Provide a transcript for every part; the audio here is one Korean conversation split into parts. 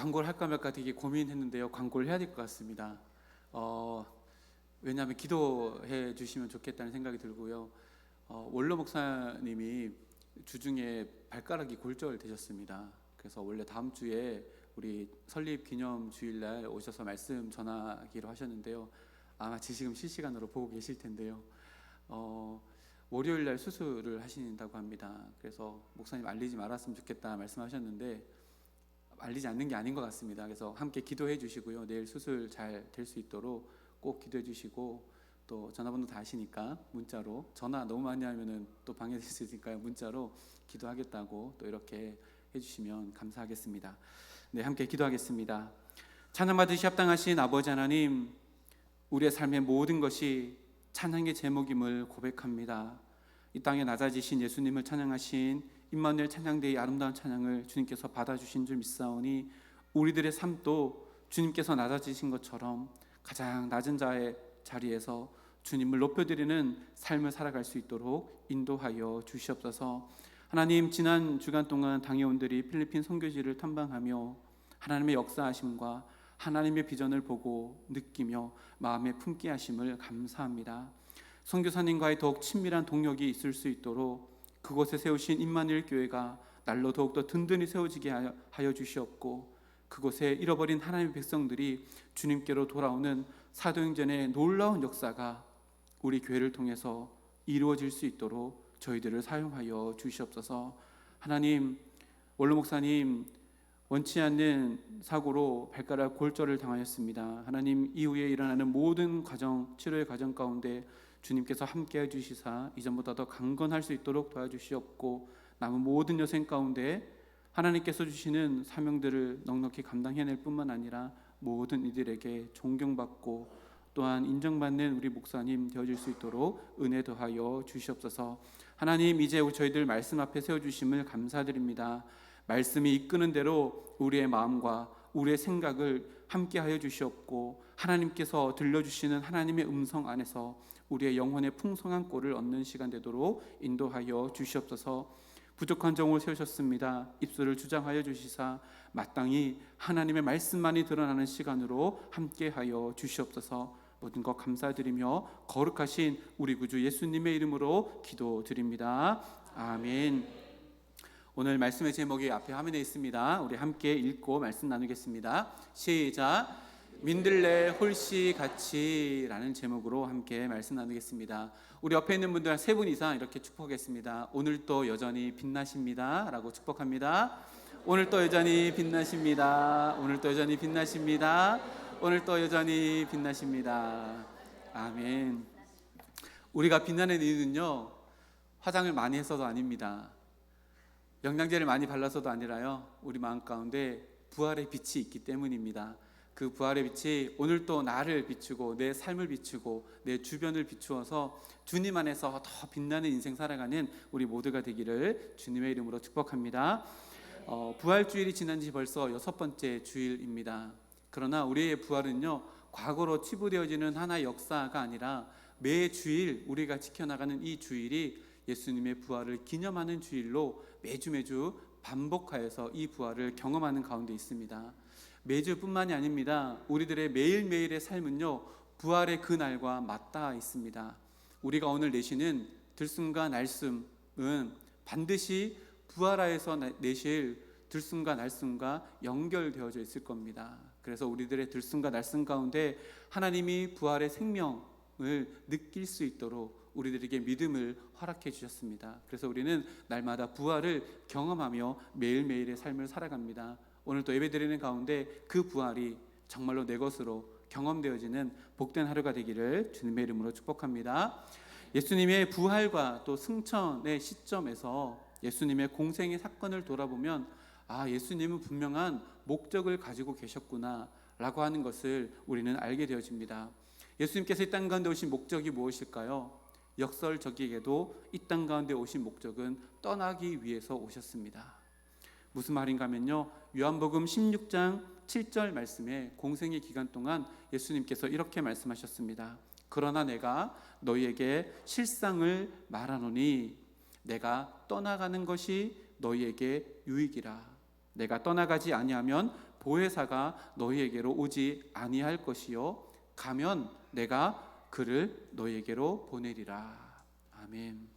광고를 할까 말까 되게 고민했는데요. 광고를 해야 될 것 같습니다. 왜냐하면 기도해 주시면 좋겠다는 생각이 들고요. 원로 목사님이 주중에 발가락이 골절되셨습니다. 그래서 원래 다음 주에 우리 설립 기념 주일날 오셔서 말씀 전하기로 하셨는데요. 아마 지금 실시간으로 보고 계실 텐데요. 월요일날 수술을 하신다고 합니다. 그래서 목사님 알리지 말았으면 좋겠다 말씀하셨는데 알리지 않는 게 아닌 것 같습니다. 그래서 함께 기도해 주시고요. 내일 수술 잘 될 수 있도록 꼭 기도해 주시고, 또 전화번호 다 아시니까 문자로, 전화 너무 많이 하면은 또 방해될 수 있으니까요. 문자로 기도하겠다고 또 이렇게 해주시면 감사하겠습니다. 네, 함께 기도하겠습니다. 찬양 받으시 합당하신 아버지 하나님, 우리의 삶의 모든 것이 찬양의 제목임을 고백합니다. 이 땅에 낮아지신 예수님을 찬양하신 임마누엘 찬양대의 아름다운 찬양을 주님께서 받아주신 줄 믿사오니, 우리들의 삶도 주님께서 낮아지신 것처럼 가장 낮은 자의 자리에서 주님을 높여드리는 삶을 살아갈 수 있도록 인도하여 주시옵소서. 하나님, 지난 주간 동안 당회원들이 필리핀 선교지를 탐방하며 하나님의 역사하심과 하나님의 비전을 보고 느끼며 마음에 품게 하심을 감사합니다. 선교사님과의 더욱 친밀한 동역이 있을 수 있도록 그곳에 세우신 임마누엘 교회가 날로 더욱더 든든히 세워지게 하여 주시옵고, 그곳에 잃어버린 하나님의 백성들이 주님께로 돌아오는 사도행전의 놀라운 역사가 우리 교회를 통해서 이루어질 수 있도록 저희들을 사용하여 주시옵소서. 하나님, 원로 목사님 원치 않는 사고로 발가락 골절을 당하였습니다. 하나님, 이후에 일어나는 모든 치료의 과정 가운데 주님께서 함께해 주시사 이전보다 더 강건할 수 있도록 도와주시옵고, 남은 모든 여생 가운데 하나님께서 주시는 사명들을 넉넉히 감당해낼 뿐만 아니라 모든 이들에게 존경받고 또한 인정받는 우리 목사님 되어질 수 있도록 은혜 더하여 주시옵소서. 하나님, 이제 저희들 말씀 앞에 세워주심을 감사드립니다. 말씀이 이끄는 대로 우리의 마음과 우리의 생각을 함께하여 주시옵고, 하나님께서 들려주시는 하나님의 음성 안에서 우리의 영혼의 풍성한 꼴을 얻는 시간 되도록 인도하여 주시옵소서. 부족한 정을 세우셨습니다. 입술을 주장하여 주시사 마땅히 하나님의 말씀만이 드러나는 시간으로 함께하여 주시옵소서. 모든 것 감사드리며 거룩하신 우리 구주 예수님의 이름으로 기도드립니다. 아멘. 오늘 말씀의 제목이 앞에 화면에 있습니다. 우리 함께 읽고 말씀 나누겠습니다. 시작. 민들레 홀씨같이 라는 제목으로 함께 말씀 나누겠습니다. 우리 옆에 있는 분들 세 분 이상 이렇게 축복하겠습니다. 오늘도 여전히 빛나십니다 라고 축복합니다. 오늘도 여전히 빛나십니다. 오늘도 여전히 빛나십니다. 오늘도 여전히 빛나십니다. 아멘. 우리가 빛나는 이유는요, 화장을 많이 해서도 아닙니다. 영양제를 많이 발라서도 아니라요, 우리 마음 가운데 부활의 빛이 있기 때문입니다. 그 부활의 빛이 오늘도 나를 비추고 내 삶을 비추고 내 주변을 비추어서 주님 안에서 더 빛나는 인생 살아가는 우리 모두가 되기를 주님의 이름으로 축복합니다. 부활주일이 지난 지 벌써 6번째 주일입니다. 그러나 우리의 부활은요, 과거로 치부되어지는 하나의 역사가 아니라 매 주일 우리가 지켜나가는 이 주일이 예수님의 부활을 기념하는 주일로 매주 반복하여서 이 부활을 경험하는 가운데 있습니다. 매주뿐만이 아닙니다. 우리들의 매일매일의 삶은요, 부활의 그날과 맞닿아 있습니다. 우리가 오늘 내쉬는 들숨과 날숨은 반드시 부활하여서 내실 들숨과 날숨과 연결되어져 있을 겁니다. 그래서 우리들의 들숨과 날숨 가운데 하나님이 부활의 생명을 느낄 수 있도록 우리들에게 믿음을 허락해 주셨습니다. 그래서 우리는 날마다 부활을 경험하며 매일매일의 삶을 살아갑니다. 오늘 또 예배드리는 가운데 그 부활이 정말로 내 것으로 경험되어지는 복된 하루가 되기를 주님의 이름으로 축복합니다. 예수님의 부활과 또 승천의 시점에서 예수님의 공생의 사건을 돌아보면, 예수님은 분명한 목적을 가지고 계셨구나 라고 하는 것을 우리는 알게 되어집니다. 예수님께서 이 땅 가운데 오신 목적이 무엇일까요? 역설적이게도 이 땅 가운데 오신 목적은 떠나기 위해서 오셨습니다. 무슨 말인가 하면요, 요한복음 16장 7절 말씀에 공생의 기간 동안 예수님께서 이렇게 말씀하셨습니다. 그러나 내가 너희에게 실상을 말하노니 내가 떠나가는 것이 너희에게 유익이라. 내가 떠나가지 아니하면 보혜사가 너희에게로 오지 아니할 것이요 가면 내가 그를 너희에게로 보내리라. 아멘.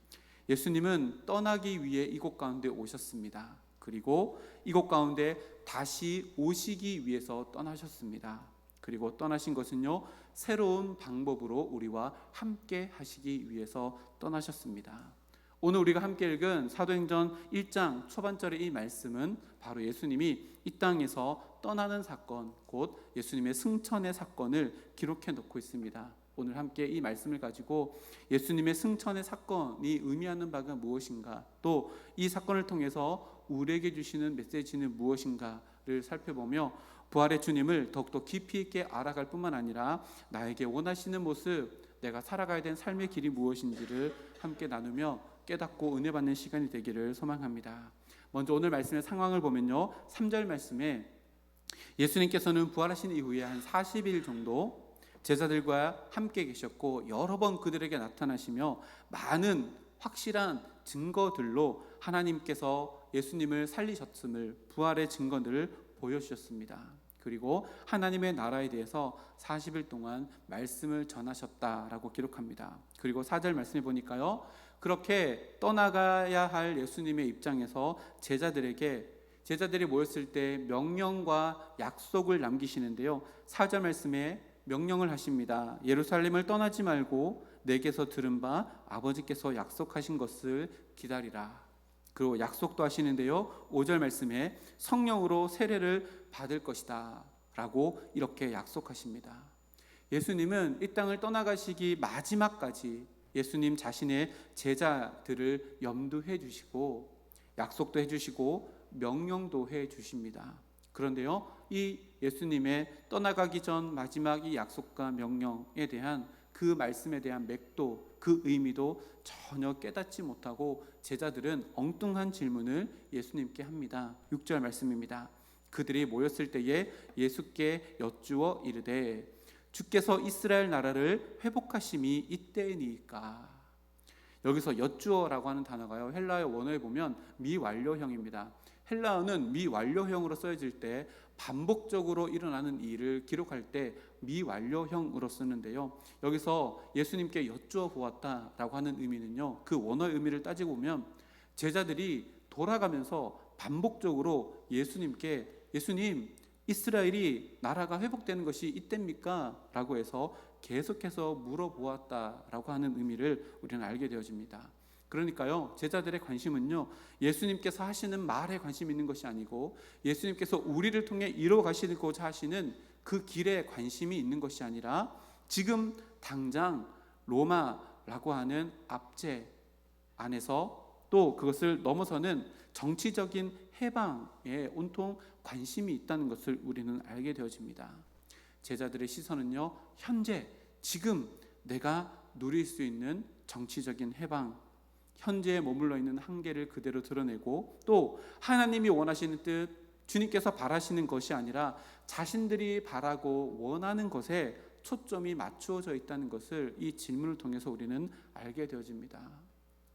예수님은 떠나기 위해 이곳 가운데 오셨습니다. 그리고 이곳 가운데 다시 오시기 위해서 떠나셨습니다. 그리고 떠나신 것은요, 새로운 방법으로 우리와 함께 하시기 위해서 떠나셨습니다. 오늘 우리가 함께 읽은 사도행전 1장 초반절의 이 말씀은 바로 예수님이 이 땅에서 떠나는 사건, 곧 예수님의 승천의 사건을 기록해 놓고 있습니다. 오늘 함께 이 말씀을 가지고 예수님의 승천의 사건이 의미하는 바가 무엇인가, 또 이 사건을 통해서 우리에게 주시는 메시지는 무엇인가를 살펴보며 부활의 주님을 더욱더 깊이 있게 알아갈 뿐만 아니라 나에게 원하시는 모습, 내가 살아가야 되는 삶의 길이 무엇인지를 함께 나누며 깨닫고 은혜 받는 시간이 되기를 소망합니다. 먼저 오늘 말씀의 상황을 보면요, 3절 말씀에 예수님께서는 부활하신 이후에 한 40일 정도 제자들과 함께 계셨고 여러 번 그들에게 나타나시며 많은 확실한 증거들로 하나님께서 예수님을 살리셨음을, 부활의 증거들을 보여주셨습니다. 그리고 하나님의 나라에 대해서 40일 동안 말씀을 전하셨다라고 기록합니다. 그리고 4절 말씀해 보니까요, 그렇게 떠나가야 할 예수님의 입장에서 제자들이 모였을 때 명령과 약속을 남기시는데요, 4절 말씀에 명령을 하십니다. 예루살렘을 떠나지 말고 내게서 들은 바 아버지께서 약속하신 것을 기다리라. 그리고 약속도 하시는데요, 5절 말씀에 성령으로 세례를 받을 것이다 라고 이렇게 약속하십니다. 예수님은 이 땅을 떠나가시기 마지막까지 예수님 자신의 제자들을 염두해 주시고 약속도 해주시고 명령도 해 주십니다. 그런데요, 이 예수님의 떠나가기 전 마지막 이 약속과 명령에 대한 그 말씀에 대한 맥도, 그 의미도 전혀 깨닫지 못하고 제자들은 엉뚱한 질문을 예수님께 합니다. 6절 말씀입니다. 그들이 모였을 때에 예수께 여쭈어 이르되 주께서 이스라엘 나라를 회복하심이 이때니까. 여기서 여쭈어라고 하는 단어가요, 헬라어 원어에 보면 미완료형입니다. 헬라어는 미완료형으로 쓰여질 때 반복적으로 일어나는 일을 기록할 때 미완료형으로 쓰는데요, 여기서 예수님께 여쭈어 보았다라고 하는 의미는요, 그 원어의 의미를 따지고 보면 제자들이 돌아가면서 반복적으로 예수님께 예수님, 이스라엘이 나라가 회복되는 것이 이때입니까? 라고 해서 계속해서 물어보았다라고 하는 의미를 우리는 알게 되어집니다. 그러니까요, 제자들의 관심은요, 예수님께서 하시는 말에 관심 있는 것이 아니고 예수님께서 우리를 통해 이루어가시고자 하시는 그 길에 관심이 있는 것이 아니라 지금 당장 로마라고 하는 압제 안에서 또 그것을 넘어서는 정치적인 해방에 온통 관심이 있다는 것을 우리는 알게 되어집니다. 제자들의 시선은요, 현재 지금 내가 누릴 수 있는 정치적인 해방, 현재에 머물러 있는 한계를 그대로 드러내고 또 하나님이 원하시는 뜻, 주님께서 바라시는 것이 아니라 자신들이 바라고 원하는 것에 초점이 맞추어져 있다는 것을 이 질문을 통해서 우리는 알게 되어집니다.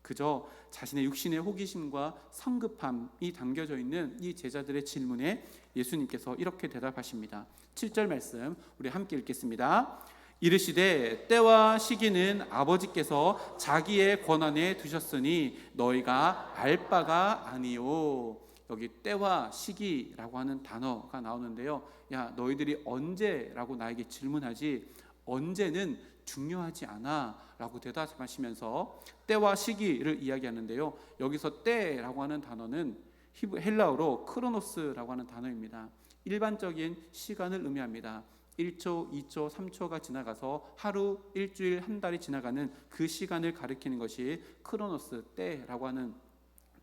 그저 자신의 육신의 호기심과 성급함이 담겨져 있는 이 제자들의 질문에 예수님께서 이렇게 대답하십니다. 7절 말씀 우리 함께 읽겠습니다. 이르시되 때와 시기는 아버지께서 자기의 권한에 두셨으니 너희가 알 바가 아니요. 여기 때와 시기라고 하는 단어가 나오는데요, 야, 너희들이 언제라고 나에게 질문하지 언제는 중요하지 않아 라고 대답하시면서 때와 시기를 이야기하는데요, 여기서 때라고 하는 단어는 헬라어로 크로노스라고 하는 단어입니다. 일반적인 시간을 의미합니다. 1초, 2초, 3초가 지나가서 하루, 일주일, 한 달이 지나가는 그 시간을 가리키는 것이 크로노스, 때라고 하는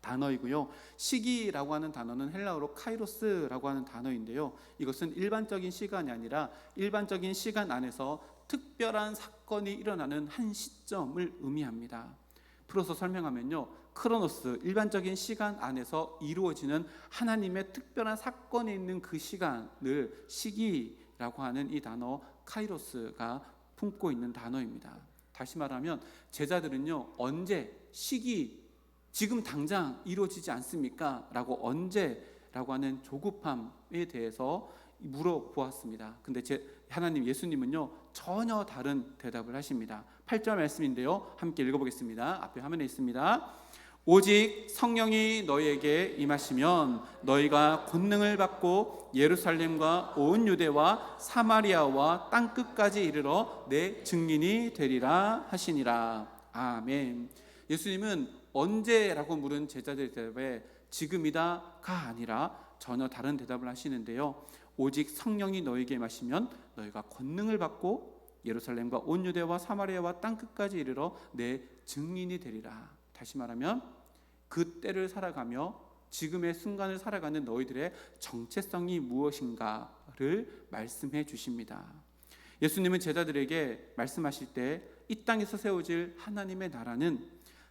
단어이고요. 시기라고 하는 단어는 헬라어로 카이로스라고 하는 단어인데요, 이것은 일반적인 시간이 아니라 일반적인 시간 안에서 특별한 사건이 일어나는 한 시점을 의미합니다. 풀어서 설명하면요, 크로노스, 일반적인 시간 안에서 이루어지는 하나님의 특별한 사건이 있는 그 시간을 시기라고 하는 이 단어 카이로스가 품고 있는 단어입니다. 다시 말하면 제자들은요, 언제, 시기, 지금 당장 이루어지지 않습니까? 라고 언제 라고 하는 조급함에 대해서 물어보았습니다. 근데 하나님 예수님은요 전혀 다른 대답을 하십니다. 8절 말씀인데요, 함께 읽어보겠습니다. 앞에 화면에 있습니다. 오직 성령이 너희에게 임하시면 너희가 권능을 받고 예루살렘과 온 유대와 사마리아와 땅끝까지 이르러 내 증인이 되리라 하시니라. 아멘. 예수님은 언제라고 물은 제자들의 대답에 지금이다가 아니라 전혀 다른 대답을 하시는데요, 오직 성령이 너희에게 임하시면 너희가 권능을 받고 예루살렘과 온 유대와 사마리아와 땅끝까지 이르러 내 증인이 되리라. 다시 말하면 그 때를 살아가며 지금의 순간을 살아가는 너희들의 정체성이 무엇인가를 말씀해 주십니다. 예수님은 제자들에게 말씀하실 때 이 땅에서 세워질 하나님의 나라는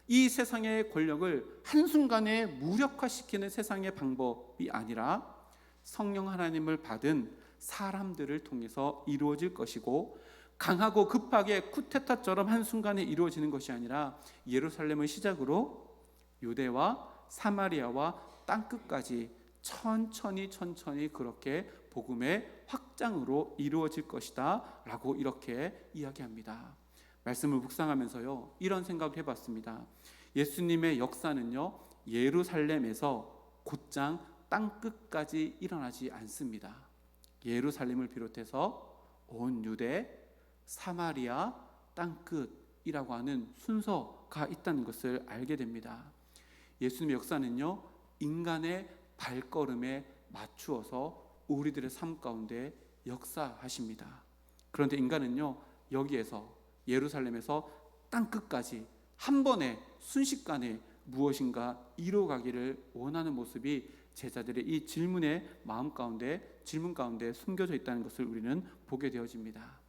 이 세상의 권력을 한순간에 무력화시키는 세상의 방법이 아니라 성령 하나님을 받은 사람들을 통해서 이루어질 것이고, 강하고 급하게 쿠데타처럼 한순간에 이루어지는 것이 아니라 예루살렘을 시작으로 유대와 사마리아와 땅끝까지 천천히 그렇게 복음의 확장으로 이루어질 것이다 라고 이렇게 이야기합니다. 말씀을 묵상하면서요 이런 생각을 해봤습니다. 예수님의 역사는요 예루살렘에서 곧장 땅끝까지 일어나지 않습니다. 예루살렘을 비롯해서 온 유대, 사마리아, 땅끝이라고 하는 순서가 있다는 것을 알게 됩니다. 예수님의 역사는요 인간의 발걸음에 맞추어서 우리들의 삶 가운데 역사하십니다. 그런데 인간은요 여기에서 예루살렘에서 땅끝까지 한 번에 순식간에 무엇인가 이루어가기를 원하는 모습이 제자들의 이 질문 가운데 숨겨져 있다는 것을 우리는 보게 되어집니다.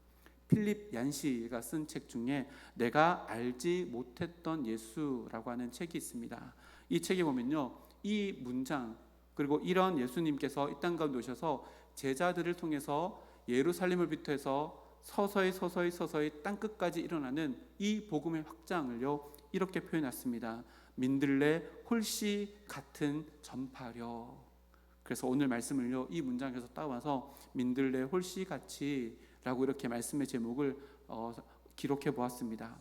필립 얀시가 쓴 책 중에 내가 알지 못했던 예수라고 하는 책이 있습니다. 이 책에 보면요 이 문장, 그리고 이런 예수님께서 이 땅 가운데 오셔서 제자들을 통해서 예루살렘을 비롯해서 서서히 땅끝까지 일어나는 이 복음의 확장을요 이렇게 표현했습니다. 민들레 홀씨 같은 전파려. 그래서 오늘 말씀을요 이 문장에서 따와서 민들레 홀씨 같이 라고 이렇게 말씀의 제목을 기록해 보았습니다.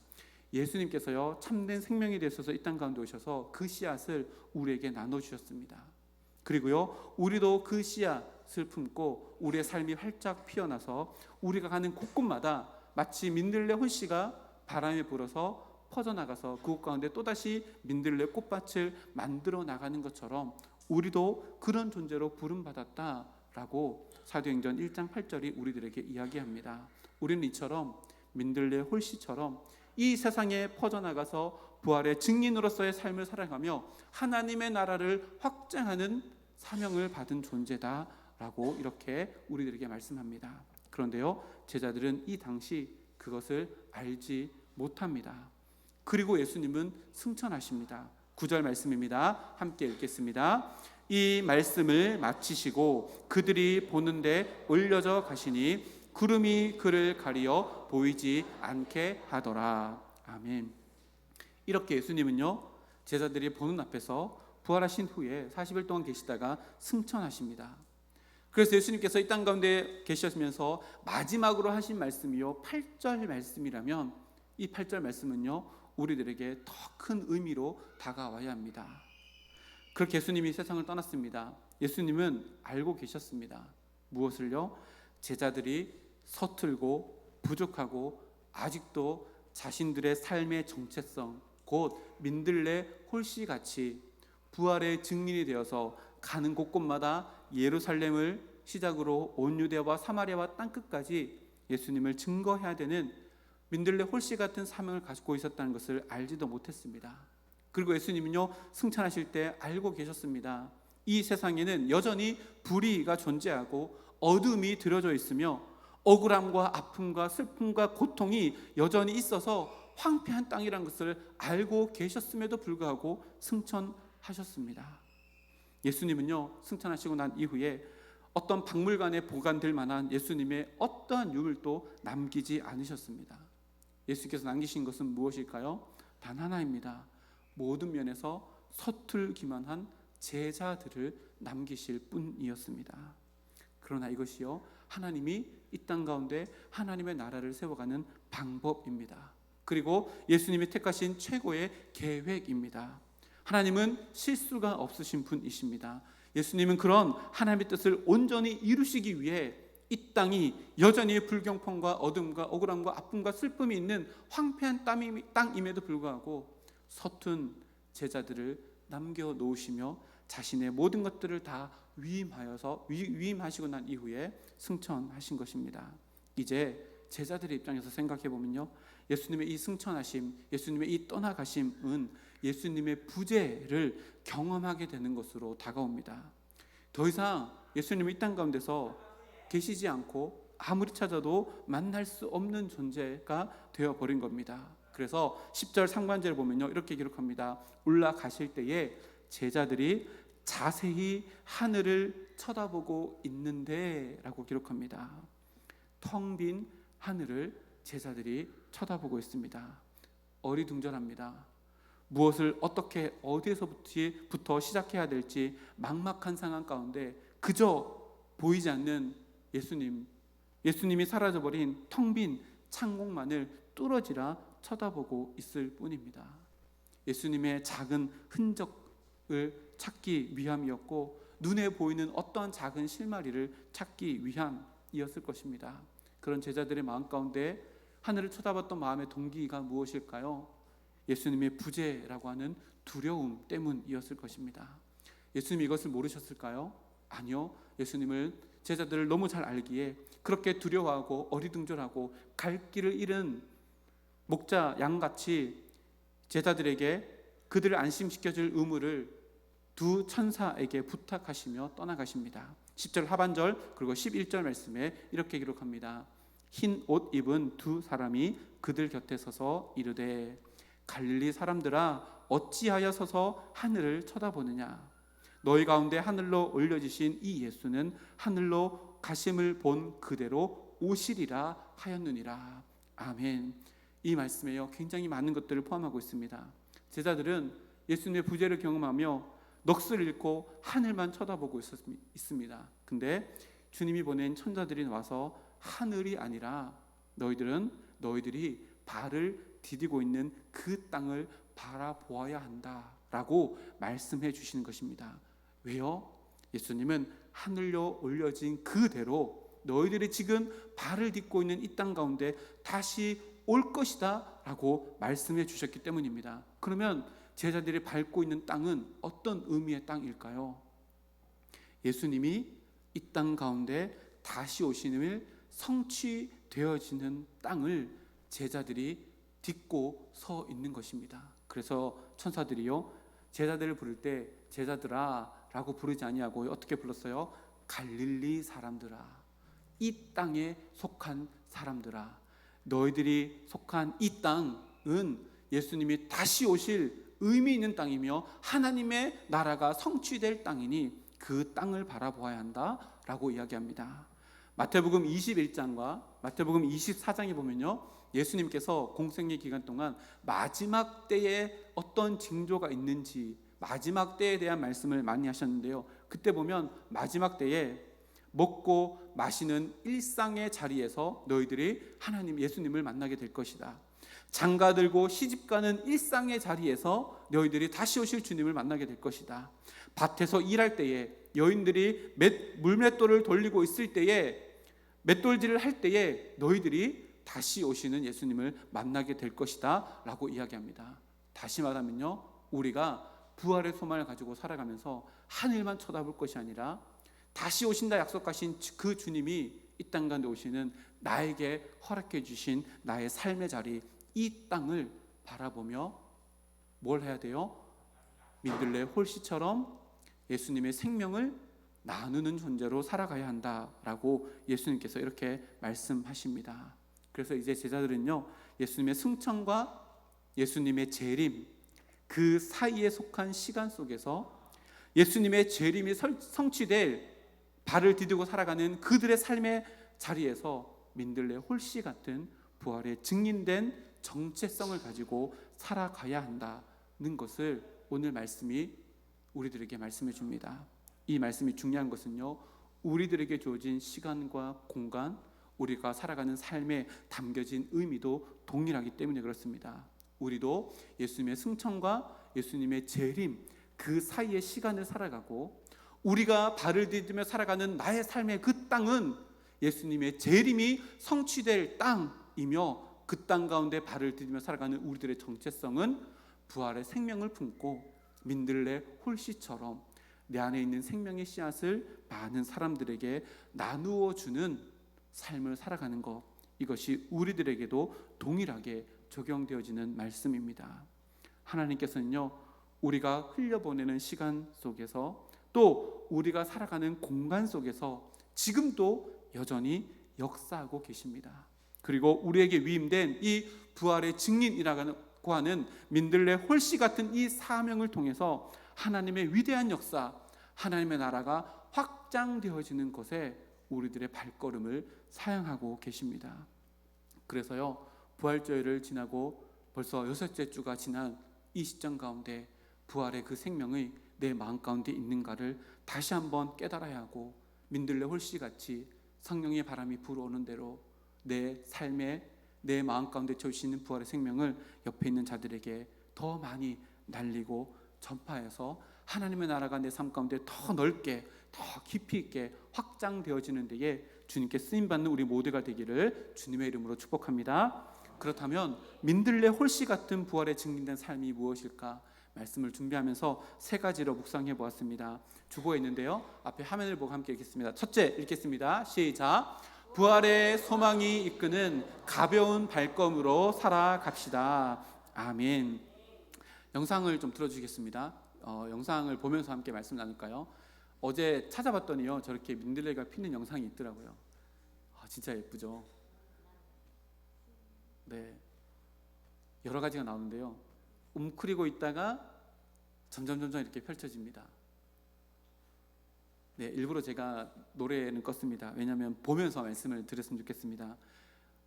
예수님께서요 참된 생명이 되셔서 이 땅 가운데 오셔서 그 씨앗을 우리에게 나눠주셨습니다. 그리고요 우리도 그 씨앗을 품고 우리의 삶이 활짝 피어나서 우리가 가는 곳곳마다 마치 민들레 홀씨가 바람에 불어서 퍼져나가서 그곳 가운데 또다시 민들레 꽃밭을 만들어 나가는 것처럼 우리도 그런 존재로 부름받았다라고 사도행전 1장 8절이 우리들에게 이야기합니다. 우리는 이처럼 민들레 홀씨처럼 이 세상에 퍼져나가서 부활의 증인으로서의 삶을 살아가며 하나님의 나라를 확장하는 사명을 받은 존재다라고 이렇게 우리들에게 말씀합니다. 그런데요 제자들은 이 당시 그것을 알지 못합니다. 그리고 예수님은 승천하십니다. 9절 말씀입니다. 함께 읽겠습니다. 이 말씀을 마치시고 그들이 보는데 올려져 가시니 구름이 그를 가리어 보이지 않게 하더라. 아멘. 이렇게 예수님은요 제자들이 보는 앞에서 부활하신 후에 40일 동안 계시다가 승천하십니다. 그래서 예수님께서 이 땅 가운데 계시면서 마지막으로 하신 말씀이요 8절 말씀이라면 이 8절 말씀은요 우리들에게 더 큰 의미로 다가와야 합니다. 그렇게 예수님이 세상을 떠났습니다. 예수님은 알고 계셨습니다. 무엇을요? 제자들이 서툴고 부족하고 아직도 자신들의 삶의 정체성, 곧 민들레 홀씨같이 부활의 증인이 되어서 가는 곳곳마다 예루살렘을 시작으로 온 유대와 사마리아와 땅끝까지 예수님을 증거해야 되는 민들레 홀씨 같은 사명을 가지고 있었다는 것을 알지도 못했습니다. 그리고 예수님은요 승천하실 때 알고 계셨습니다. 이 세상에는 여전히 불의가 존재하고 어둠이 들어져 있으며 억울함과 아픔과 슬픔과 고통이 여전히 있어서 황폐한 땅이라는 것을 알고 계셨음에도 불구하고 승천하셨습니다. 예수님은요 승천하시고 난 이후에 어떤 박물관에 보관될 만한 예수님의 어떠한 유물도 남기지 않으셨습니다. 예수께서 남기신 것은 무엇일까요? 단 하나입니다. 모든 면에서 서툴기만 한 제자들을 남기실 뿐이었습니다. 그러나 이것이요, 하나님이 이 땅 가운데 하나님의 나라를 세워가는 방법입니다. 그리고 예수님이 택하신 최고의 계획입니다. 하나님은 실수가 없으신 분이십니다. 예수님은 그런 하나님의 뜻을 온전히 이루시기 위해 이 땅이 여전히 불경통과 어둠과 억울함과 아픔과 슬픔이 있는 황폐한 땅임에도 불구하고 서툰 제자들을 남겨놓으시며 자신의 모든 것들을 다 위임하시고 난 이후에 승천하신 것입니다. 이제 제자들의 입장에서 생각해 보면요, 예수님의 이 승천하심, 예수님의 이 떠나가심은 예수님의 부재를 경험하게 되는 것으로 다가옵니다. 더 이상 예수님이 이 땅 가운데서 계시지 않고 아무리 찾아도 만날 수 없는 존재가 되어버린 겁니다. 그래서 10절 상반절을 보면요, 이렇게 기록합니다. 올라가실 때에 제자들이 자세히 하늘을 쳐다보고 있는데 라고 기록합니다. 텅 빈 하늘을 제자들이 쳐다보고 있습니다. 어리둥절합니다. 무엇을 어떻게 어디에서부터 시작해야 될지 막막한 상황 가운데 그저 보이지 않는 예수님이 사라져버린 텅 빈 창공만을 뚫어지라 쳐다보고 있을 뿐입니다. 예수님의 작은 흔적을 찾기 위함이었고 눈에 보이는 어떠한 작은 실마리를 찾기 위함이었을 것입니다. 그런 제자들의 마음 가운데 하늘을 쳐다봤던 마음의 동기가 무엇일까요? 예수님의 부재라고 하는 두려움 때문이었을 것입니다. 예수님이 이것을 모르셨을까요? 아니요. 예수님을 제자들을 너무 잘 알기에 그렇게 두려워하고 어리둥절하고 갈 길을 잃은 목자 양같이 제자들에게 그들을 안심시켜줄 의무를 두 천사에게 부탁하시며 떠나가십니다. 10절 하반절 그리고 11절 말씀에 이렇게 기록합니다. 흰 옷 입은 두 사람이 그들 곁에 서서 이르되 갈릴리 사람들아 어찌하여 서서 하늘을 쳐다보느냐. 너희 가운데 하늘로 올려지신 이 예수는 하늘로 가심을 본 그대로 오시리라 하였느니라. 아멘. 이 말씀에요, 굉장히 많은 것들을 포함하고 있습니다. 제자들은 예수님의 부재를 경험하며 넋을 잃고 하늘만 쳐다보고 있습니다. 근데 주님이 보낸 천사들이 와서 하늘이 아니라 너희들이 발을 디디고 있는 그 땅을 바라보아야 한다라고 말씀해 주시는 것입니다. 왜요? 예수님은 하늘로 올려진 그대로 너희들이 지금 발을 딛고 있는 이 땅 가운데 다시 올 것이다 라고 말씀해 주셨기 때문입니다. 그러면 제자들이 밟고 있는 땅은 어떤 의미의 땅일까요? 예수님이 이 땅 가운데 다시 오시는 성취되어지는 땅을 제자들이 딛고 서 있는 것입니다. 그래서 천사들이요, 제자들을 부를 때 제자들아 라고 부르지 아니하고 어떻게 불렀어요? 갈릴리 사람들아, 이 땅에 속한 사람들아. 너희들이 속한 이 땅은 예수님이 다시 오실 의미 있는 땅이며 하나님의 나라가 성취될 땅이니 그 땅을 바라보아야 한다라고 이야기합니다. 마태복음 21장과 마태복음 24장에 보면요, 예수님께서 공생의 기간 동안 마지막 때에 어떤 징조가 있는지 마지막 때에 대한 말씀을 많이 하셨는데요, 그때 보면 마지막 때에 먹고 마시는 일상의 자리에서 너희들이 하나님 예수님을 만나게 될 것이다. 장가들고 시집가는 일상의 자리에서 너희들이 다시 오실 주님을 만나게 될 것이다. 밭에서 일할 때에 여인들이 물맷돌을 돌리고 있을 때에 맷돌질을 할 때에 너희들이 다시 오시는 예수님을 만나게 될 것이다 라고 이야기합니다. 다시 말하면요, 우리가 부활의 소망을 가지고 살아가면서 하늘만 쳐다볼 것이 아니라 다시 오신다 약속하신 그 주님이 이 땅 가운데 오시는 나에게 허락해 주신 나의 삶의 자리, 이 땅을 바라보며 뭘 해야 돼요? 민들레 홀씨처럼 예수님의 생명을 나누는 존재로 살아가야 한다라고 예수님께서 이렇게 말씀하십니다. 그래서 이제 제자들은요, 예수님의 승천과 예수님의 재림 그 사이에 속한 시간 속에서 예수님의 재림이 성취될 발을 디디고 살아가는 그들의 삶의 자리에서 민들레 홀씨 같은 부활의 증인된 정체성을 가지고 살아가야 한다는 것을 오늘 말씀이 우리들에게 말씀해 줍니다. 이 말씀이 중요한 것은요, 우리들에게 주어진 시간과 공간, 우리가 살아가는 삶에 담겨진 의미도 동일하기 때문에 그렇습니다. 우리도 예수님의 승천과 예수님의 재림, 그 사이의 시간을 살아가고, 우리가 발을 디디며 살아가는 나의 삶의 그 땅은 예수님의 재림이 성취될 땅이며, 그 땅 가운데 발을 디디며 살아가는 우리들의 정체성은 부활의 생명을 품고 민들레 홀씨처럼 내 안에 있는 생명의 씨앗을 많은 사람들에게 나누어 주는 삶을 살아가는 것, 이것이 우리들에게도 동일하게 적용되어지는 말씀입니다. 하나님께서는요, 우리가 흘려보내는 시간 속에서, 또 우리가 살아가는 공간 속에서 지금도 여전히 역사하고 계십니다. 그리고 우리에게 위임된 이 부활의 증인이라고 하는 민들레 홀씨 같은 이 사명을 통해서 하나님의 위대한 역사, 하나님의 나라가 확장되어지는 것에 우리들의 발걸음을 사용하고 계십니다. 그래서요, 부활절을 지나고 벌써 6째 주가 지난 이 시점 가운데 부활의 그 생명이 내 마음 가운데 있는가를 다시 한번 깨달아야 하고, 민들레 홀씨같이 성령의 바람이 불어오는 대로 내 삶에, 내 마음 가운데 채우시는 부활의 생명을 옆에 있는 자들에게 더 많이 날리고 전파해서 하나님의 나라가 내 삶 가운데 더 넓게, 더 깊이 있게 확장되어지는 데에 주님께 쓰임받는 우리 모두가 되기를 주님의 이름으로 축복합니다. 그렇다면 민들레 홀씨 같은 부활에 증진된 삶이 무엇일까? 말씀을 준비하면서 3가지로 묵상해 보았습니다. 주보에 있는데요, 앞에 화면을 보고 함께 읽겠습니다. 첫째, 읽겠습니다. 시작. 부활의 소망이 이끄는 가벼운 발걸음으로 살아갑시다. 아멘. 영상을 좀 틀어주시겠습니다. 영상을 보면서 함께 말씀 나눌까요? 어제 찾아봤더니요, 저렇게 민들레가 피는 영상이 있더라고요. 진짜 예쁘죠? 네, 여러 가지가 나오는데요, 웅크리고 있다가 점점 이렇게 펼쳐집니다. 네, 일부러 제가 노래는 껐습니다. 왜냐하면 보면서 말씀을 드렸으면 좋겠습니다.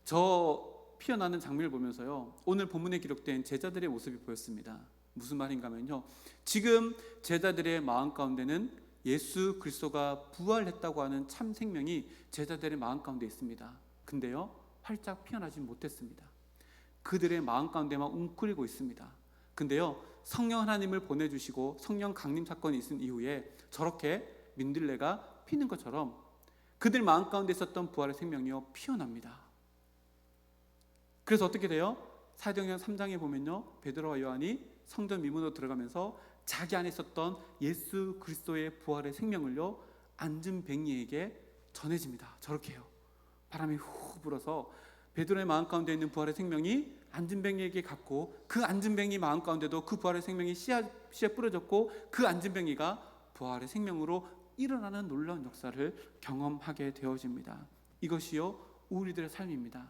저 피어나는 장면을 보면서요, 오늘 본문에 기록된 제자들의 모습이 보였습니다. 무슨 말인가 하면요, 지금 제자들의 마음 가운데는 예수 그리스도가 부활했다고 하는 참 생명이 제자들의 마음 가운데 있습니다. 근데요, 활짝 피어나지 못했습니다. 그들의 마음 가운데만 웅크리고 있습니다. 근데요, 성령 하나님을 보내주시고 성령 강림 사건이 있은 이후에 저렇게 민들레가 피는 것처럼 그들 마음 가운데 있었던 부활의 생명이요, 피어납니다. 그래서 어떻게 돼요? 사도행전 3장에 보면요, 베드로와 요한이 성전 미문으로 들어가면서 자기 안에 있었던 예수 그리스도의 부활의 생명을요, 앉은 뱅이에게 전해집니다. 저렇게 해요. 바람이 후 불어서 베드로의 마음 가운데 있는 부활의 생명이 앉은 뱅이에게 갔고, 그 앉은 뱅이 마음 가운데도 그 부활의 생명이 씨앗에 뿌려졌고, 그 앉은 뱅이가 부활의 생명으로 일어나는 놀라운 역사를 경험하게 되어집니다. 이것이요, 우리들의 삶입니다.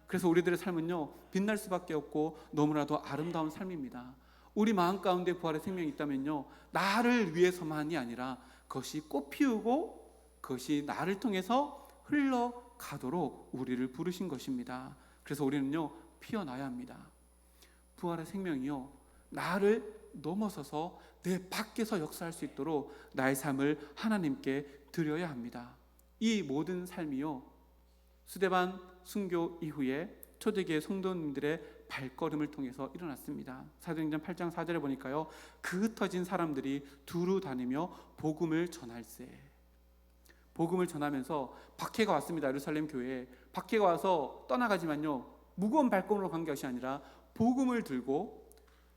그래서 우리들의 삶은요, 빛날 수밖에 없고 너무나도 아름다운 삶입니다. 우리 마음 가운데 부활의 생명이 있다면요, 나를 위해서만이 아니라 그것이 꽃피우고 그것이 나를 통해서 흘러가도록 우리를 부르신 것입니다. 그래서 우리는요, 피어나야 합니다. 부활의 생명이요, 나를 넘어서서 내 밖에서 역사할 수 있도록 나의 삶을 하나님께 드려야 합니다. 이 모든 삶이요, 스데반 순교 이후에 초대교회 성도님들의 발걸음을 통해서 일어났습니다. 사도행전 8장 4절에 보니까요, 그 흩어진 사람들이 두루 다니며 복음을 전할세. 복음을 전하면서 박해가 왔습니다. 예루살렘 교회에 박해가 와서 떠나가지만요, 무거운 발걸음으로 간 것이 아니라 복음을 들고,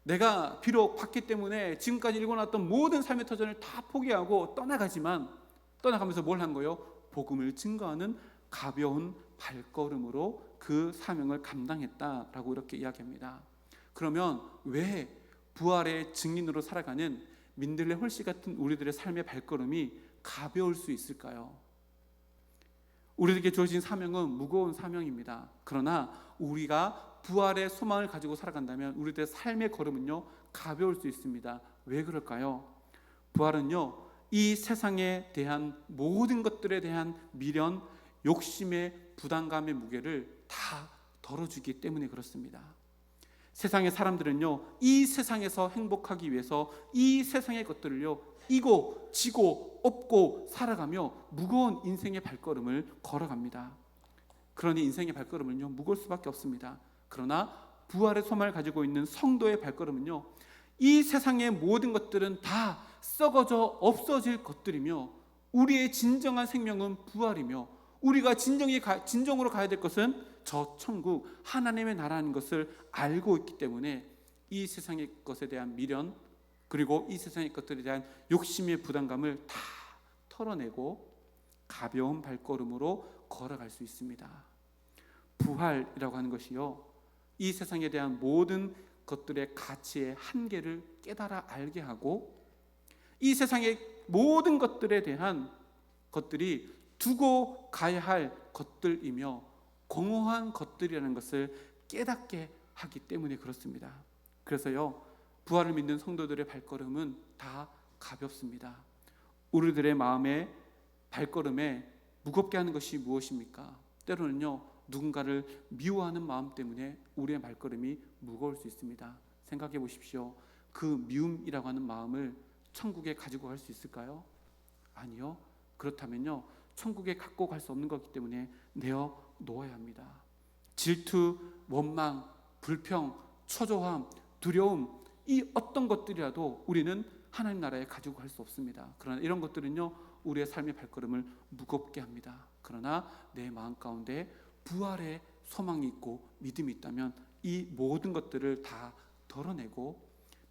내가 비록 박해 때문에 지금까지 일궈놨던 모든 삶의 터전을 다 포기하고 떠나가지만, 떠나가면서 뭘 한 거예요? 복음을 증거하는 가벼운 발걸음으로 그 사명을 감당했다라고 이렇게 이야기합니다. 그러면 왜 부활의 증인으로 살아가는 민들레 홀씨 같은 우리들의 삶의 발걸음이 가벼울 수 있을까요? 우리에게 주어진 사명은 무거운 사명입니다. 그러나 우리가 부활의 소망을 가지고 살아간다면 우리들의 삶의 걸음은요, 가벼울 수 있습니다. 왜 그럴까요? 부활은요, 이 세상에 대한 모든 것들에 대한 미련, 욕심의 부담감의 무게를 다 덜어주기 때문에 그렇습니다. 세상의 사람들은요, 이 세상에서 행복하기 위해서 이 세상의 것들을요, 이고 지고 업고 살아가며 무거운 인생의 발걸음을 걸어갑니다. 그러니 인생의 발걸음은요, 무거울 수밖에 없습니다. 그러나 부활의 소망을 가지고 있는 성도의 발걸음은요, 이 세상의 모든 것들은 다 썩어져 없어질 것들이며 우리의 진정한 생명은 부활이며 우리가 진정으로 가야 될 것은 저 천국 하나님의 나라라는 것을 알고 있기 때문에 이 세상의 것에 대한 미련, 그리고 이 세상의 것들에 대한 욕심의 부담감을 다 털어내고 가벼운 발걸음으로 걸어갈 수 있습니다. 부활이라고 하는 것이요, 이 세상에 대한 모든 것들의 가치의 한계를 깨달아 알게 하고 이 세상의 모든 것들에 대한 것들이 두고 가야 할 것들이며 공허한 것들이라는 것을 깨닫게 하기 때문에 그렇습니다. 그래서요, 부활을 믿는 성도들의 발걸음은 다 가볍습니다. 우리들의 마음의 발걸음에 무겁게 하는 것이 무엇입니까? 때로는요, 누군가를 미워하는 마음 때문에 우리의 발걸음이 무거울 수 있습니다. 생각해 보십시오. 그 미움이라고 하는 마음을 천국에 가지고 갈 수 있을까요? 아니요. 그렇다면요, 천국에 갖고 갈 수 없는 것이기 때문에 내어 놓아야 합니다. 질투, 원망, 불평, 초조함, 두려움, 이 어떤 것들이라도 우리는 하나님 나라에 가지고 갈 수 없습니다. 그러나 이런 것들은요, 우리의 삶의 발걸음을 무겁게 합니다. 그러나 내 마음 가운데 부활의 소망이 있고 믿음이 있다면 이 모든 것들을 다 덜어내고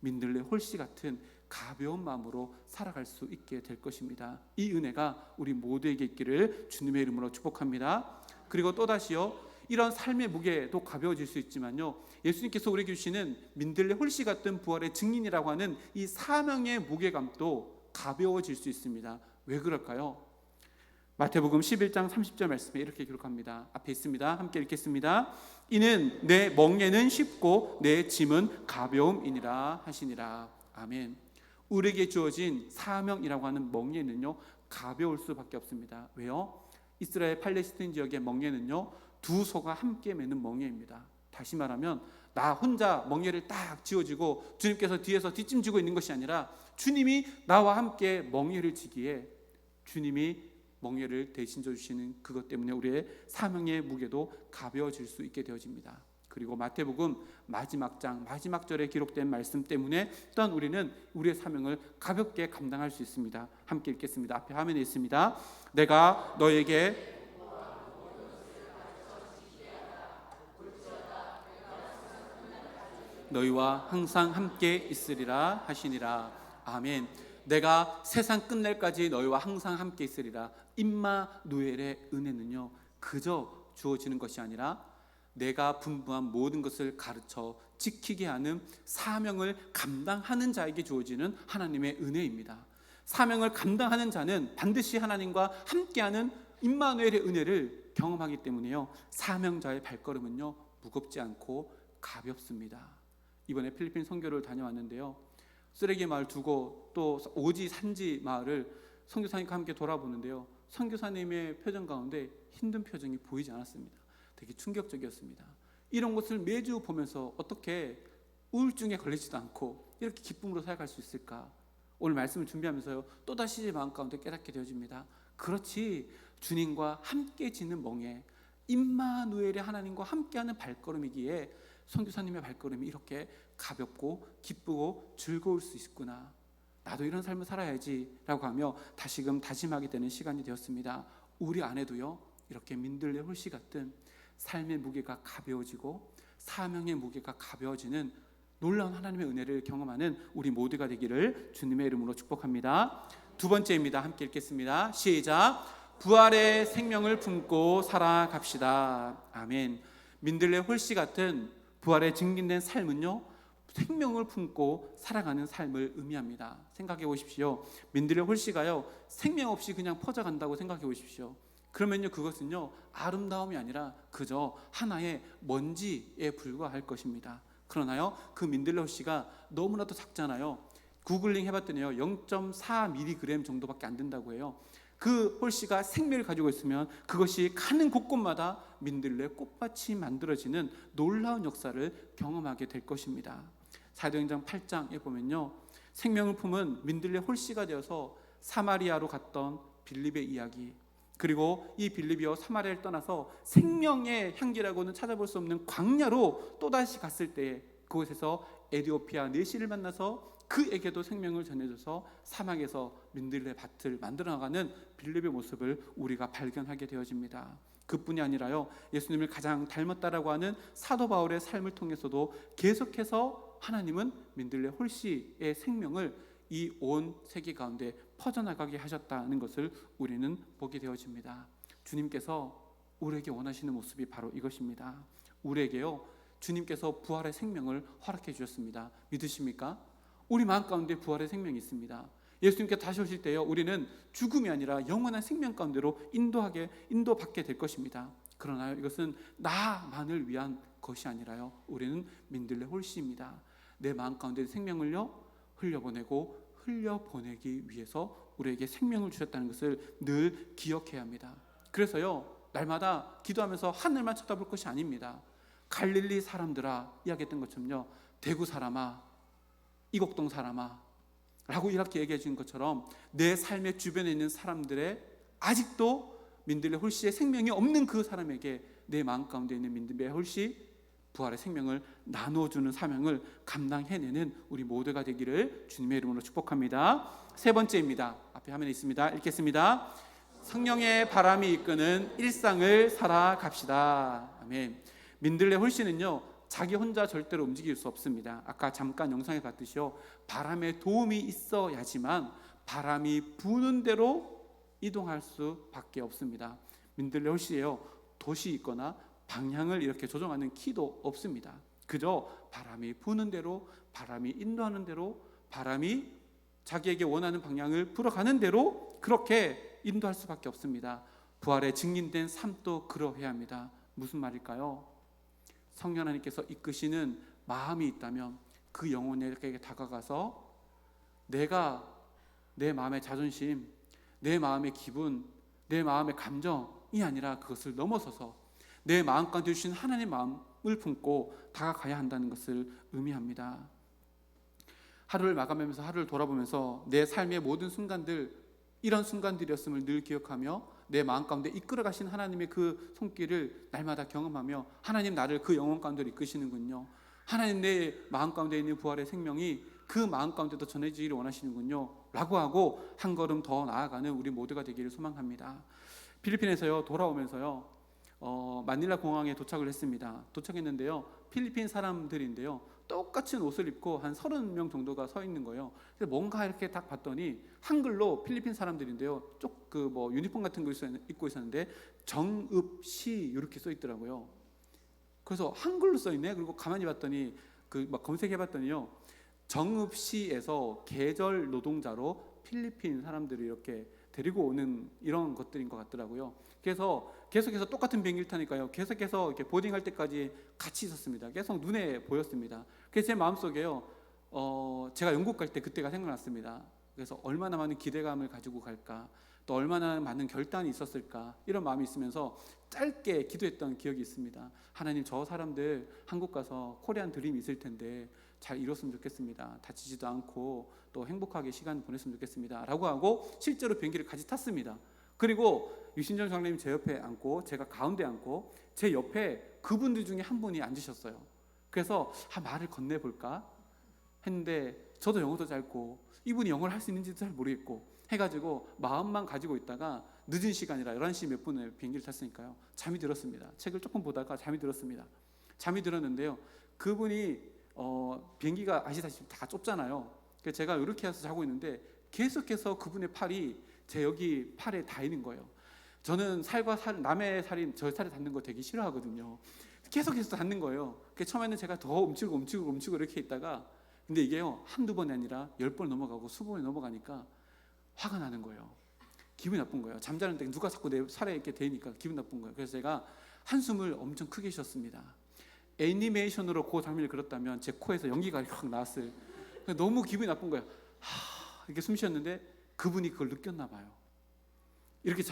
민들레 홀씨 같은 가벼운 마음으로 살아갈 수 있게 될 것입니다. 이 은혜가 우리 모두에게 있기를 주님의 이름으로 축복합니다. 그리고 또다시요, 이런 삶의 무게도 가벼워질 수 있지만요, 예수님께서 우리에게 주시는 민들레 홀씨 같은 부활의 증인이라고 하는 이 사명의 무게감도 가벼워질 수 있습니다. 왜 그럴까요? 마태복음 11장 30절 말씀에 이렇게 기록합니다. 앞에 있습니다. 함께 읽겠습니다. 이는 내 멍에는 쉽고 내 짐은 가벼움이니라 하시니라. 아멘. 우리에게 주어진 사명이라고 하는 멍에는요, 가벼울 수밖에 없습니다. 왜요? 이스라엘 팔레스타인 지역의 멍에는요, 두 소가 함께 매는 멍에입니다. 다시 말하면 나 혼자 멍에를 딱 쥐어지고 주님께서 뒤에서 뒷짐지고 있는 것이 아니라 주님이 나와 함께 멍에를 지기에 주님이 멍에를 대신 져주시는 그것 때문에 우리의 사명의 무게도 가벼워질 수 있게 되어집니다. 그리고 마태복음 마지막 장 마지막 절에 기록된 말씀 때문에 또한 우리는 우리의 사명을 가볍게 감당할 수 있습니다. 함께 읽겠습니다. 앞에 화면에 있습니다. 내가 너에게 너희와 항상 함께 있으리라 하시니라. 아멘. 내가 세상 끝날까지 너희와 항상 함께 있으리라. 임마누엘의 은혜는요, 그저 주어지는 것이 아니라 내가 분부한 모든 것을 가르쳐 지키게 하는 사명을 감당하는 자에게 주어지는 하나님의 은혜입니다. 사명을 감당하는 자는 반드시 하나님과 함께하는 임마누엘의 은혜를 경험하기 때문에요, 사명자의 발걸음은요, 무겁지 않고 가볍습니다. 이번에 필리핀 선교를 다녀왔는데요, 쓰레기 마을 두고 또 오지 산지 마을을 선교사님과 함께 돌아보는데요, 선교사님의 표정 가운데 힘든 표정이 보이지 않았습니다. 되게 충격적이었습니다. 이런 것을 매주 보면서 어떻게 우울증에 걸리지도 않고 이렇게 기쁨으로 살아갈 수 있을까? 오늘 말씀을 준비하면서요, 또다시 제 마음 가운데 깨닫게 되어집니다. 그렇지, 주님과 함께 지는 멍에 임마누엘의 하나님과 함께하는 발걸음이기에 선교사님의 발걸음이 이렇게 가볍고 기쁘고 즐거울 수 있구나, 나도 이런 삶을 살아야지 라고 하며 다시금 다짐하게 되는 시간이 되었습니다. 우리 안에도요, 이렇게 민들레 홀씨 같은 삶의 무게가 가벼워지고 사명의 무게가 가벼워지는 놀라운 하나님의 은혜를 경험하는 우리 모두가 되기를 주님의 이름으로 축복합니다. 두 번째입니다. 함께 읽겠습니다. 시작. 부활의 생명을 품고 살아갑시다. 아멘. 민들레 홀씨 같은 부활의 증진된 삶은요, 생명을 품고 살아가는 삶을 의미합니다. 생각해 보십시오. 민들레 홀씨가요, 생명 없이 그냥 퍼져간다고 생각해 보십시오. 그러면요, 그것은요, 아름다움이 아니라 그저 하나의 먼지에 불과할 것입니다. 그러나요, 그 민들레 홀씨가 너무나도 작잖아요. 구글링 해봤더니요, 0.4mg 정도밖에 안 된다고 해요. 그 홀씨가 생명을 가지고 있으면 그것이 가는 곳곳마다 민들레 꽃밭이 만들어지는 놀라운 역사를 경험하게 될 것입니다. 사도행전 8장에 보면요, 생명을 품은 민들레 홀씨가 되어서 사마리아로 갔던 빌립의 이야기, 그리고 이 빌립이요 사마리아를 떠나서 생명의 향기라고는 찾아볼 수 없는 광야로 또다시 갔을 때에 그곳에서 에디오피아 내시를 만나서 그에게도 생명을 전해줘서 사막에서 민들레 밭을 만들어 나가는 빌립의 모습을 우리가 발견하게 되어집니다. 그뿐이 아니라요, 예수님을 가장 닮았다라고 하는 사도 바울의 삶을 통해서도 계속해서 하나님은 민들레 홀씨의 생명을 이 온 세계 가운데 퍼져나가게 하셨다는 것을 우리는 보게 되어집니다. 주님께서 우리에게 원하시는 모습이 바로 이것입니다. 우리에게요, 주님께서 부활의 생명을 허락해 주셨습니다. 믿으십니까? 우리 마음 가운데 부활의 생명이 있습니다. 예수님께 다시 오실 때요, 우리는 죽음이 아니라 영원한 생명 가운데로 인도받게 될 것입니다. 그러나 이것은 나만을 위한 것이 아니라요, 우리는 민들레 홀씨입니다. 내 마음 가운데 생명을요 흘려보내기 위해서 우리에게 생명을 주셨다는 것을 늘 기억해야 합니다. 그래서요, 날마다 기도하면서 하늘만 쳐다볼 것이 아닙니다. 갈릴리 사람들아 이야기했던 것처럼요, 대구 사람아, 이곡동 사람아 라고 이렇게 얘기해 준 것처럼 내 삶의 주변에 있는 사람들의 아직도 민들레 홀씨의 생명이 없는 그 사람에게 내 마음 가운데 있는 민들레 홀씨 부활의 생명을 나눠주는 사명을 감당해내는 우리 모두가 되기를 주님의 이름으로 축복합니다. 세 번째입니다. 앞에 화면에 있습니다. 읽겠습니다. 성령의 바람이 이끄는 일상을 살아갑시다. 아멘. 민들레 홀씨는요, 자기 혼자 절대로 움직일 수 없습니다. 아까 잠깐 영상에 봤듯이요, 바람의 도움이 있어야지만 바람이 부는 대로 이동할 수밖에 없습니다. 민들레 홀씨예요, 돛이 있거나 방향을 이렇게 조정하는 키도 없습니다. 그저 바람이 부는 대로, 바람이 인도하는 대로, 바람이 자기에게 원하는 방향을 불어가는 대로 그렇게 인도할 수밖에 없습니다. 부활에 증인된 삶도 그러해야 합니다. 무슨 말일까요? 성령 하나님께서 이끄시는 마음이 있다면 그 영혼에게 다가가서 내가 내 마음의 자존심, 내 마음의 기분, 내 마음의 감정이 아니라 그것을 넘어서서 내 마음 가운데 주신 하나님의 마음을 품고 다가가야 한다는 것을 의미합니다. 하루를 마감하면서 하루를 돌아보면서 내 삶의 모든 순간들, 이런 순간들이었음을 늘 기억하며 내 마음 가운데 이끌어 가신 하나님의 그 손길을 날마다 경험하며 하나님 나를 그 영혼 가운데로 이끄시는군요. 하나님 내 마음 가운데 있는 부활의 생명이 그 마음 가운데도 전해지기를 원하시는군요 라고 하고 한 걸음 더 나아가는 우리 모두가 되기를 소망합니다. 필리핀에서요 돌아오면서요 마닐라 공항에 도착을 했습니다. 도착했는데요, 필리핀 사람들인데요, 똑같은 옷을 입고 한 30명 정도가 서 있는 거예요. 그래서 뭔가 이렇게 딱 봤더니 한글로 필리핀 사람들인데요, 유니폼 같은 거 입고 있었는데 정읍시 이렇게 써 있더라고요. 그래서 한글로 써 있네. 그리고 가만히 봤더니 검색해봤더니요, 정읍시에서 계절 노동자로 필리핀 사람들이 이렇게 데리고 오는 이런 것들인 것 같더라고요. 그래서 계속해서 똑같은 비행기를 타니까요, 계속해서 이렇게 보딩할 때까지 같이 있었습니다. 계속 눈에 보였습니다. 그래서 제 마음속에요, 제가 영국 갈 때 그때가 생각났습니다. 그래서 얼마나 많은 기대감을 가지고 갈까, 또 얼마나 많은 결단이 있었을까, 이런 마음이 있으면서 짧게 기도했던 기억이 있습니다. 하나님, 저 사람들 한국 가서 코리안 드림이 있을 텐데 잘 이뤘으면 좋겠습니다. 다치지도 않고 또 행복하게 시간 보냈으면 좋겠습니다 라고 하고 실제로 비행기를 같이 탔습니다. 그리고 유신정 장로님 제 옆에 앉고 제가 가운데 앉고 제 옆에 그분들 중에 한 분이 앉으셨어요. 그래서 말을 건네볼까 했는데 저도 영어도 짧고 이분이 영어를 할 수 있는지도 잘 모르겠고 해가지고 마음만 가지고 있다가 늦은 시간이라 11시 몇 분에 비행기를 탔으니까요, 잠이 들었습니다. 책을 조금 보다가 잠이 들었습니다. 잠이 들었는데요, 그분이 비행기가 아시다시피 다 좁잖아요. 그래서 제가 이렇게 해서 자고 있는데 계속해서 그분의 팔이 제 여기 팔에 닿이는 거예요. 저는 남의 살이 저 살에 닿는 거 되게 싫어하거든요. 계속해서 닿는 거예요. 그래서 처음에는 제가 더 움츠고 이렇게 있다가, 근데 이게요, 한두 번이 아니라 10번 넘어가고 20번이 넘어가니까 화가 나는 거예요. 기분이 나쁜 거예요. 잠자는데 누가 자꾸 내 살에 이렇게 대니까 기분 나쁜 거예요. 그래서 제가 한숨을 엄청 크게 쉬었습니다. 애니메이션으로 그 장면을 그렸다면 제 코에서 연기가 확 나왔어요. 너무 기분이 나쁜 거예요. 이렇게 숨 쉬었는데 그분이 그걸 느꼈나 봐요. 이렇게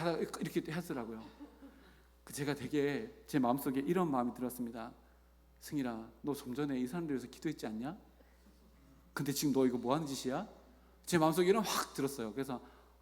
하더라고요. 제가 되게 제 마음속에 이런 마음이 들었습니다. 승일아, 너 좀 전에 이 사람들 위해서 기도했지 않냐? 근데 지금 너 이거 뭐 하는 짓이야? 제 마음속에 이런 확 들었어요. 그래서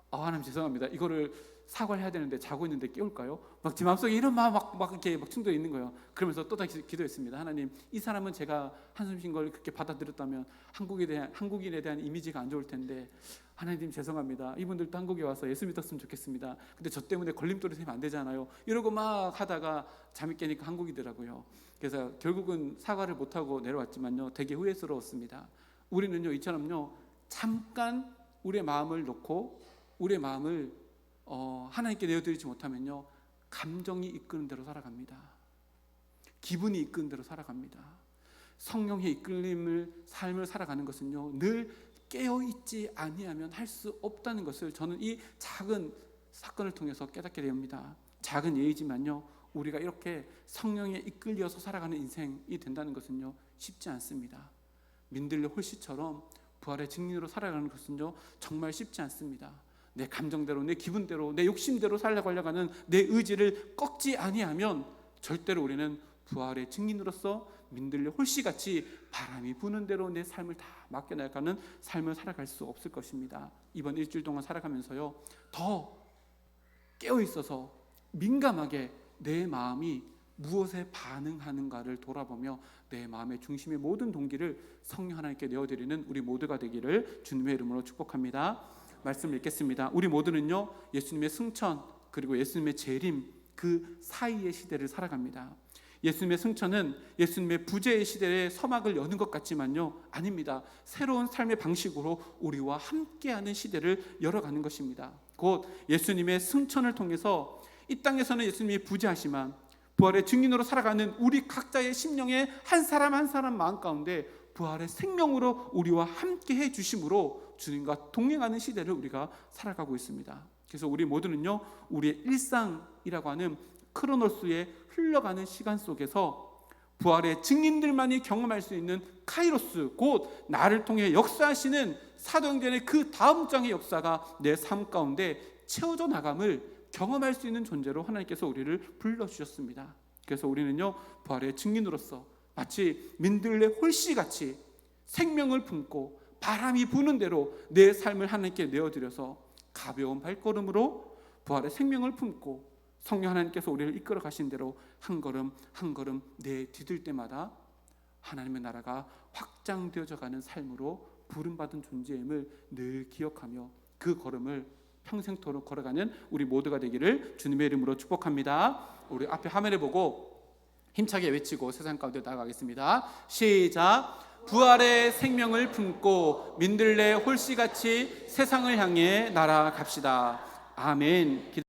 하나님 죄송합니다. 이거를 사과를 해야 되는데 자고 있는데 깨울까요? 막 제 마음속에 이런 마음 막 이렇게 막 충돌이 있는 거예요. 그러면서 또 다시 기도했습니다. 하나님, 이 사람은 제가 한숨 쉰 걸 그렇게 받아들였다면 한국인에 대한 이미지가 안 좋을 텐데 하나님 죄송합니다. 이분들도 한국에 와서 예수 믿었으면 좋겠습니다. 근데 저 때문에 걸림돌이 되면 안 되잖아요. 이러고 막 하다가 잠이 깨니까 한국이더라고요. 그래서 결국은 사과를 못하고 내려왔지만요, 되게 후회스러웠습니다. 우리는요, 이처럼요, 잠깐 우리의 마음을 놓고 우리의 마음을 하나님께 내어드리지 못하면요, 감정이 이끄는 대로 살아갑니다. 기분이 이끄는 대로 살아갑니다. 성령의 이끌림을 삶을 살아가는 것은요, 늘 깨어있지 아니하면 할 수 없다는 것을 저는 이 작은 사건을 통해서 깨닫게 됩니다. 작은 예이지만요, 우리가 이렇게 성령에 이끌려서 살아가는 인생이 된다는 것은요, 쉽지 않습니다. 민들레 홀씨처럼 부활의 증인으로 살아가는 것은요, 정말 쉽지 않습니다. 내 감정대로, 내 기분대로, 내 욕심대로 살려고 하는 내 의지를 꺾지 아니하면 절대로 우리는 부활의 증인으로서 민들레 홀씨같이 바람이 부는 대로 내 삶을 다 맡겨나가는 삶을 살아갈 수 없을 것입니다. 이번 일주일 동안 살아가면서요, 더 깨어있어서 민감하게 내 마음이 무엇에 반응하는가를 돌아보며 내 마음의 중심의 모든 동기를 성령 하나님께 내어드리는 우리 모두가 되기를 주님의 이름으로 축복합니다. 말씀을 읽겠습니다. 우리 모두는요, 예수님의 승천 그리고 예수님의 재림 그 사이의 시대를 살아갑니다. 예수님의 승천은 예수님의 부재의 시대에 서막을 여는 것 같지만요, 아닙니다. 새로운 삶의 방식으로 우리와 함께하는 시대를 열어가는 것입니다. 곧 예수님의 승천을 통해서 이 땅에서는 예수님이 부재하시만 부활의 증인으로 살아가는 우리 각자의 심령의 한 사람 한 사람 마음 가운데 부활의 생명으로 우리와 함께 해주심으로 주님과 동행하는 시대를 우리가 살아가고 있습니다. 그래서 우리 모두는요, 우리의 일상이라고 하는 크로노스의 흘러가는 시간 속에서 부활의 증인들만이 경험할 수 있는 카이로스, 곧 나를 통해 역사하시는 사도행전의 그 다음 장의 역사가 내 삶 가운데 채워져 나감을 경험할 수 있는 존재로 하나님께서 우리를 불러주셨습니다. 그래서 우리는요, 부활의 증인으로서 마치 민들레 홀씨같이 생명을 품고 바람이 부는 대로 내 삶을 하나님께 내어드려서 가벼운 발걸음으로 부활의 생명을 품고 성령 하나님께서 우리를 이끌어 가신 대로 한 걸음 한 걸음 내디딜 때마다 하나님의 나라가 확장되어져 가는 삶으로 부름받은 존재임을 늘 기억하며 그 걸음을 평생토록 걸어가는 우리 모두가 되기를 주님의 이름으로 축복합니다. 우리 앞에 화면을 보고 힘차게 외치고 세상 가운데 나아가겠습니다. 시작. 부활의 생명을 품고 민들레 홀씨같이 세상을 향해 날아갑시다. 아멘.